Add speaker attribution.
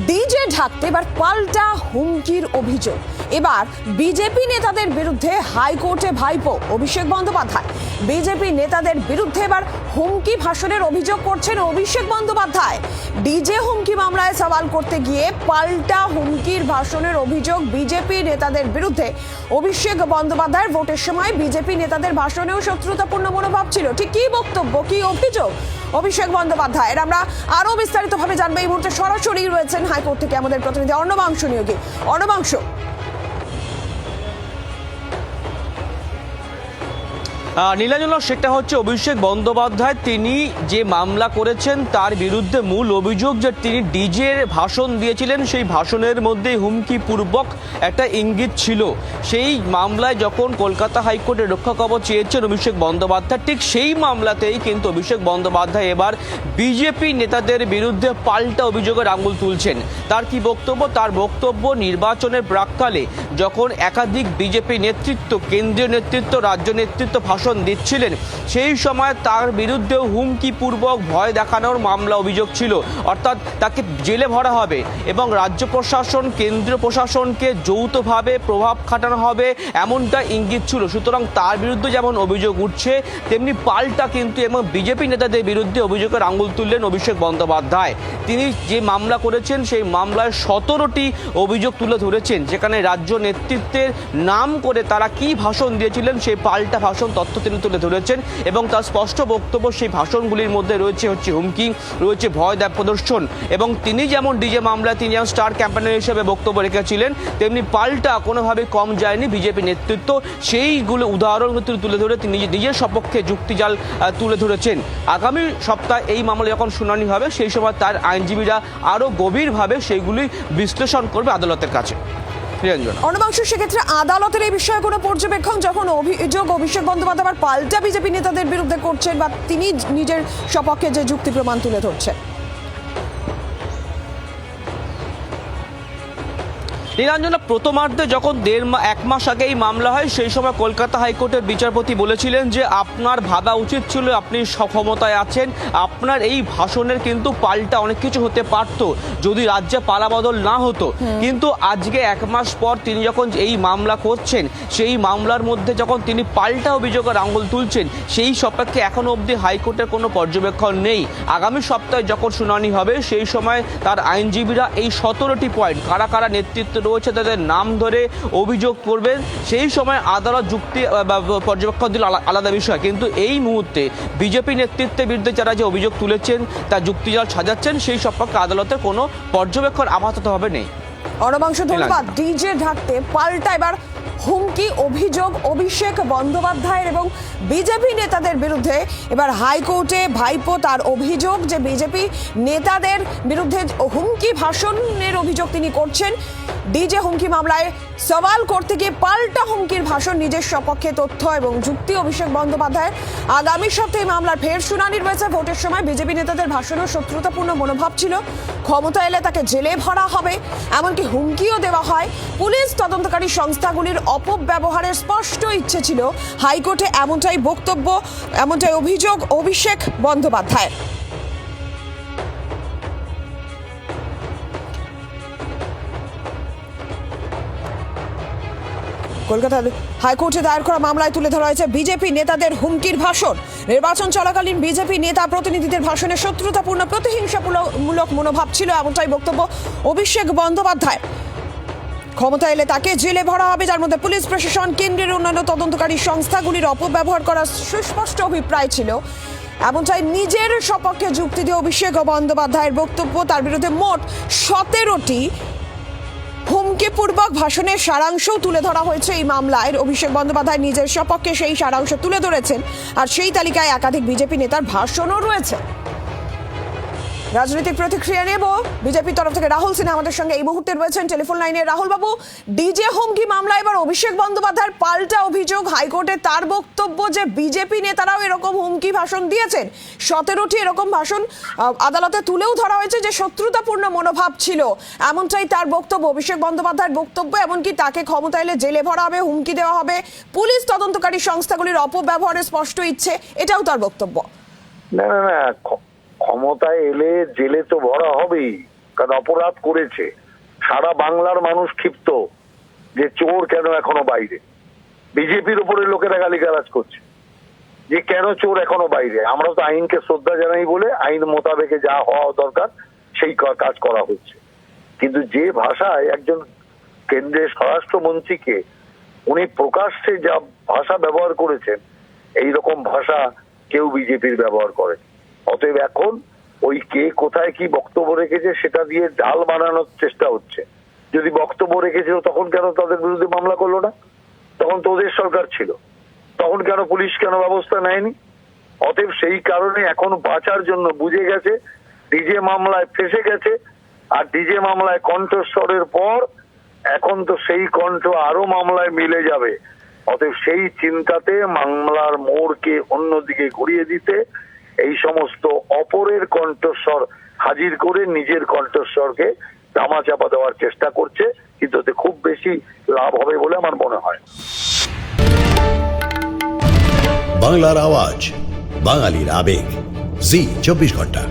Speaker 1: DJ ঢাকতে এবার পাল্টা হুমকির অভিযোগ। এবার বিজেপি নেতাদের বিরুদ্ধে হাইকোর্টে ভাইপো অভিষেক বন্দ্যোপাধ্যায়। বিজেপি নেতাদের বিরুদ্ধে এবার হুমকি ভাষণের অভিযোগ করছেন অভিষেক বন্দ্যোপাধ্যায়। ডিজে হুমকি মামলায় সওয়াল করতে গিয়ে পাল্টা হুমকির ভাষণের অভিযোগ বিজেপি নেতাদের বিরুদ্ধে। অভিষেক বন্দ্যোপাধ্যায়ের ভোটের সময় বিজেপি নেতাদের ভাষণেও শত্রুতাপূর্ণ মনোভাব ছিল। ঠিক কি বক্তব্য, কি অভিযোগ অভিষেক বন্দ্যোপাধ্যায়ের, আমরা আরো বিস্তারিতভাবে জানবো। এই মুহূর্তে সরাসরি রয়েছেন হাইকোর্ট থেকে আমাদের প্রতিনিধি অর্ণবাংশ নিয়োগী। অর্ণবাংশ,
Speaker 2: নীলাঞ্জনা, সেটা হচ্ছে অভিষেক বন্দ্যোপাধ্যায় তিনি যে মামলা করেছেন তার বিরুদ্ধে মূল অভিযোগ যে তিনি ডিজের ভাষণ দিয়েছিলেন, সেই ভাষণের মধ্যে হুমকিপূর্বক একটা ইঙ্গিত ছিল। সেই মামলায় যখন কলকাতা হাইকোর্টে রক্ষা কবচ চেয়েছেন অভিষেক বন্দ্যোপাধ্যায়, ঠিক সেই মামলাতেই কিন্তু অভিষেক বন্দ্যোপাধ্যায় এবার বিজেপি নেতাদের বিরুদ্ধে পাল্টা অভিযোগের আঙুল তুলছেন। তার কি বক্তব্য? তার বক্তব্য, নির্বাচনের প্রাক্কালে যখন একাধিক বিজেপি নেতৃত্ব, কেন্দ্রীয় নেতৃত্ব, রাজ্য নেতৃত্ব ভাষণ দিচ্ছিলেন, সেই সময় তার বিরুদ্ধেও হুমকিপূর্বক ভয় দেখানোর মামলা অভিযোগ ছিল। অর্থাৎ তাকে জেলে ভরা হবে এবং রাজ্য প্রশাসন, কেন্দ্রীয় প্রশাসনকে যৌথভাবে প্রভাব খাটানো হবে, এমনটা ইঙ্গিত ছিল। সুতরাং তার বিরুদ্ধে যেমন অভিযোগ উঠছে, তেমনি পাল্টা কিন্তু এবং বিজেপি নেতাদের বিরুদ্ধে অভিযোগের আঙুল তুললেন অভিষেক বন্দ্যোপাধ্যায়। তিনি যে মামলা করেছেন সেই মামলায় 17টি অভিযোগ তুলে ধরেছেন, যেখানে রাজ্য নেতৃত্বের নাম করে তারা কি ভাষণ দিয়েছিলেন সেই পাল্টা ভাষণ তথ্য তিনি তুলে ধরেছেন। এবং তার স্পষ্ট বক্তব্য, সেই ভাষণগুলির মধ্যে রয়েছে হুমকি, রয়েছে ভয় প্রদর্শন। এবং তিনি যেমন ডিজে মামলায় তিনি যেমন স্টার ক্যাম্পেনার হিসেবে বক্তব্য রেখেছিলেন, তেমনি পাল্টা কোনোভাবে কম যায়নি বিজেপি নেতৃত্ব। সেইগুলো উদাহরণ তুলে ধরে তিনি নিজের সপক্ষে যুক্তিজাল তুলে ধরেছেন। আগামী সপ্তাহে এই মামলা যখন শুনানি হবে, সেই সময় তার আইনজীবীরা আরও গভীরভাবে সেইগুলি বিশ্লেষণ করবে আদালতের কাছে।
Speaker 1: অর্ণবাংশ, সেক্ষেত্রে আদালতের এই বিষয়ে কোনো পর্যবেক্ষণ, যখন অভিযোগ অভিষেক বন্দ্যোপাধ্যায় আবার পাল্টা বিজেপি নেতাদের বিরুদ্ধে করছেন বা তিনি নিজের সপক্ষে যে যুক্তি প্রমাণ তুলে ধরছেন?
Speaker 2: নীলাঞ্জনা, প্রথমার্ধে যখন এক মাস আগে এই মামলা হয়, সেই সময় কলকাতা হাইকোর্টের বিচারপতি বলেছিলেন যে আপনার ভাবা উচিত ছিল, আপনি ক্ষমতায় আছেন, আপনার এই ভাষণের কিন্তু পাল্টা অনেক কিছু হতে পারত যদি রাজ্যে পালাবদল না হতো। কিন্তু আজকে এক মাস পর তিনি যখন এই মামলা করছেন, সেই মামলার মধ্যে যখন তিনি পাল্টা অভিযোগের আঙুল তুলছেন, সেই সপক্ষে এখনো অবধি হাইকোর্টের কোনো পর্যবেক্ষণ নেই। আগামী সপ্তাহে যখন শুনানি হবে, সেই সময় তার আইনজীবীরা এই 17টি পয়েন্ট, কারা কারা নেতৃত্ব রয়েছে তাদের নাম ধরে অভিযোগ করবেন। সেই সময় আদালত যুক্তি পর্যবেক্ষণ দিল আলাদা বিষয়। কিন্তু এই মুহূর্তে বিজেপি নেতৃত্বের বিরুদ্ধে যারা যে অভিযোগ তুলেছেন, তার যুক্তিজাল সাজাচ্ছেন, সেই সম্পর্কে আদালতের কোনো পর্যবেক্ষণ আপাততভাবে নেই।
Speaker 1: অর্ণবাংশ, ধন্যবাদ। ডিজে ঢাকতে পাল্টা এবার হুমকি অভিযোগ অভিষেক বন্দ্যোপাধ্যায়ের এবং বিজেপি নেতাদের বিরুদ্ধে। এবার হাইকোর্টে ভাইপো তার অভিযোগ যে বিজেপি নেতাদের বিরুদ্ধে হুমকি ভাষণের অভিযোগ তিনি করছেন। ডিজে হুমকি মামলায় সওয়াল করতে গিয়ে পাল্টা হুমকির ভাষণ, নিজের সপক্ষে তথ্য এবং যুক্তি অভিষেক বন্দ্যোপাধ্যায়ের। আগামী সপ্তাহে মামলার ফের শুনানি রয়েছে। ভোটের সময় বিজেপি নেতাদের ভাষণেও শত্রুতাপূর্ণ মনোভাব ছিল, ক্ষমতা এলে তাকে জেলে ভরা হবে, এমনকি হুমকিও দেওয়া হয়। পুলিশ তদন্তকারী সংস্থাগুলির অপব্যবহারের স্পষ্ট ইচ্ছে ছিল। হাইকোর্টে এমনটাই বক্তব্য, এমনটাই অভিযোগ অভিষেক বন্দ্যোপাধ্যায়। কলকাতার হাইকোর্টে দায়ের করা মামলায় তুলে ধরা হয়েছে বিজেপি নেতাদের হুমকির ভাষণ। নির্বাচন চলাকালীন বিজেপি নেতা প্রতিনিধিদের ভাষণে শত্রুতাপূর্ণ, প্রতিহিংসামূলক মনোভাব ছিল, এমনটাই বক্তব্য অভিষেক বন্দ্যোপাধ্যায়। ক্ষমতা এলে তাকে জেলে ভরা হবে, যার মধ্যে পুলিশ প্রশাসন, কেন্দ্রের অন্যান্য তদন্তকারী সংস্থাগুলির অপব্যবহার করার সুস্পষ্ট অভিপ্রায় ছিল, এমনটাই নিজের সপক্ষে যুক্তি দিয়ে অভিষেক বন্দ্যোপাধ্যায়ের বক্তব্য। তার বিরুদ্ধে মোট 17টি হুমকিপূর্বক ভাষণের সারাংশও তুলে ধরা হয়েছে এই মামলায়। অভিষেক বন্দ্যোপাধ্যায় নিজের সপক্ষে সেই সারাংশ তুলে ধরেছেন, আর সেই তালিকায় একাধিক বিজেপি নেতার ভাষণও রয়েছে। রাজনৈতিক প্রতিক্রিয়া নেব। বিজেপির তরফ থেকে রাহুল সিনহা আমাদের সঙ্গে এই মুহূর্তে রয়েছেন টেলিফোন লাইনে। রাহুল বাবু, ডিজে হুমকি মামলা এবার অভিষেক বন্দ্যোপাধ্যায়ের পাল্টা অভিযোগ। হাইকোর্টে তার বক্তব্য যে বিজেপি নেতারাও এরকম হুমকি ভাষণ দিয়েছেন। 17টি এরকম ভাষণ আদালতে তুলেও ধরা হয়েছে যে শত্রুতাপূর্ণ মনোভাব ছিল, এমনটাই তার বক্তব্য, অভিষেক বন্দ্যোপাধ্যায়ের বক্তব্য। এমনকি তাকে ক্ষমতা এলে জেলে ভরা হবে, হুমকি দেওয়া হবে, পুলিশ তদন্তকারী সংস্থাগুলির অপব্যবহারের স্পষ্ট ইচ্ছে, এটাও তার বক্তব্য।
Speaker 3: না না না, ক্ষমতায় এলে জেলে তো ভরা হবেই, কারণ অপরাধ করেছে। সারা বাংলার মানুষ ক্ষিপ্ত যে চোর কেন এখনো বাইরে। বিজেপির উপরে লোকেরা গালিগালাজ করছে যে কেন চোর এখনো বাইরে। আমরা তো আইনকে শ্রদ্ধা জানাই বলে আইন মোতাবেকে যা হওয়া দরকার সেই কাজ করা হচ্ছে। কিন্তু যে ভাষায় একজন কেন্দ্রের স্বরাষ্ট্রমন্ত্রীকে উনি প্রকাশ্যে যা ভাষা ব্যবহার করেছেন, এই রকম ভাষা কেউ বিজেপির ব্যবহার করে। অতএব এখন ওই কে কোথায় কি বক্তব্য রেখেছে সেটা দিয়ে ডাল বানানোর চেষ্টা হচ্ছে। যদি বক্তব্য রেখেছিল তখন কেন তাদের বিরুদ্ধে মামলা করলো না? তখন তো ওদের সরকার ছিল, তখন কেন পুলিশ কেন ব্যবস্থা নেয়নি? অতএব সেই কারণে এখন বাঁচার জন্য বুঝে গেছে ডিজে মামলায় ফেসে গেছে। আর ডিজে মামলায় কণ্ঠস্বরের পর এখন তো সেই কণ্ঠ আরো মামলায় মিলে যাবে। অতএব সেই চিন্তাতে মামলার মোড়কে অন্যদিকে ঘুরিয়ে দিতে এই সমস্ত অপরের কণ্ঠস্বর হাজির করে নিজের কণ্ঠস্বরকে ধামাচাপা দেওয়ার চেষ্টা করছে। কিন্তু এতে খুব বেশি লাভ হবে বলে আমার মনে হয়।
Speaker 4: বাংলার আওয়াজ, বাঙালির আবেগ, জি 24 ঘন্টা।